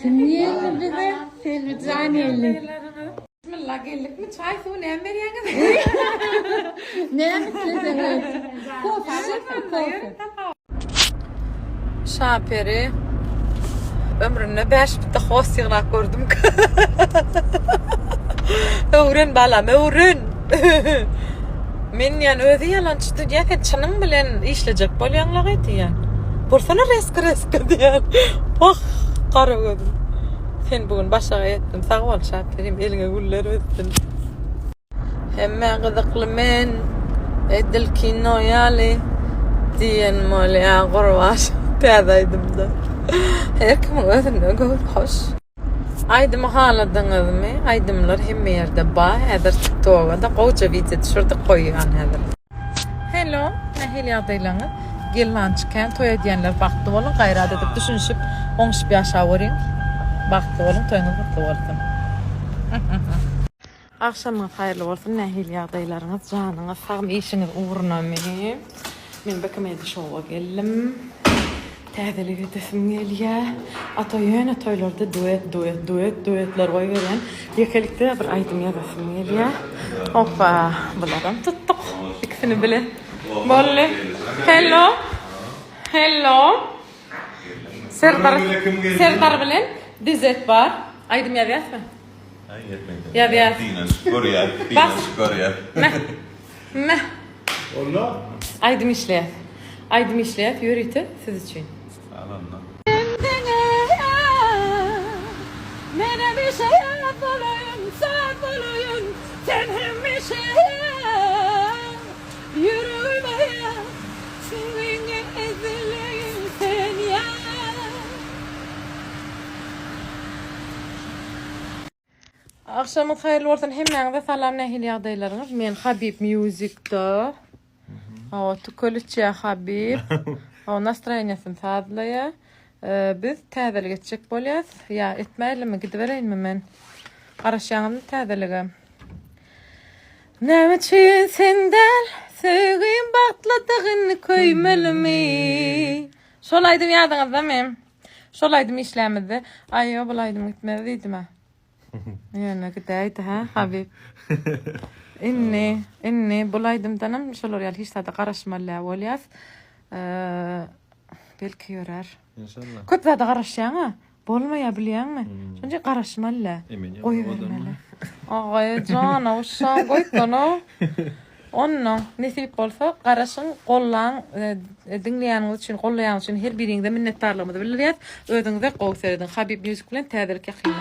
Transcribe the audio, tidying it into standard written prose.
Kim yiyelim be? Televizyon yiyelim. Bismillah geldik mi? Çay su ne veriyorsunuz? Ne misiniz? Kofe. Şaperi ömrümde 5 bitti hoş yığınak gördüm. Öğren balam, öğren. Men yani özü yalançı dünyada çanım bilen işleyecek bolyanlar edi yani. Bursana resk diyen. Bak kara gördüm. Sen bugün başa ettim. Sağ ol Şaperim, eline güller öttün. Hemen gıdıklı men edil kino yali diyen molya kurvaş. Tədaydım da. Her kim özünü gör hoş. Aydım haladınız mı? Aydımlar hem yerde ba. Hədir TikTok'a da qoca video düşürdük koyuyan hədir. Hello, nəhil yadıylanız. Gellan çıkan toy diyenler baktı olun. Gayrat edip düşünüşüp 10 bir aşağı vurayım. Baktı olun, toyunuz mutlu olsun. Akşamınız hayırlı olsun. Nəhil yadıylarınız, canınız, sağım işiniz uğruna mı? Men bakmaya şova geldim. Təzəlik edesim geliyor. Atoyun atoylarda duetler koy veren. Yekalikte bir aydım yazasım geliyor. Hoppa, bulardan tuttuk. İkisini bile. Bolle. Hello. Serdar bilen dizet var. Aydım yazasın. Yaz. Meh. Ola. Aydım işleyip yürütü siz için. Alanla. Mene bir şey yapalım, sen bulayım, sen hem bir şey yürümeye, seninle ezileyim sen ya. Akşamınız hayırlı olsun. Hemen de salam nəhil yağdaylarınız. Men Habib Music'da. O tukolüçya Habib. O настроениyaсын sazlaya. Biz təzəlik etcek bolyaz. Ya etməyilimi gidivereyim mi men? Qaraşyağımda təzəligim. Ne için sendel sevgim batladığını koymalımı? Şolaydım yadınız değil mi? Şolaydım işlemedi. Ay o bulaydım gitmediydim ha. Yani gideydi ha Habib. İnni bulaydım danım şolar yal hiç tadı qaraşmalı olyaz. Belki yorar. İnşallah. Köp zada qaraşyağına bolmaya bilýän mi? Şonja qaraşmaly. Goýuvermeli. Agay jana uşaň goýdun. Onno nesip bolsa qaraşyň gollan dinleýäniňiz üçin, gollaýaňyz üçin her biriňizde minnetdarlygymyzy bildirýäs. Özüňize gowy seredin. Habib Music bilen täzelik ýakyn.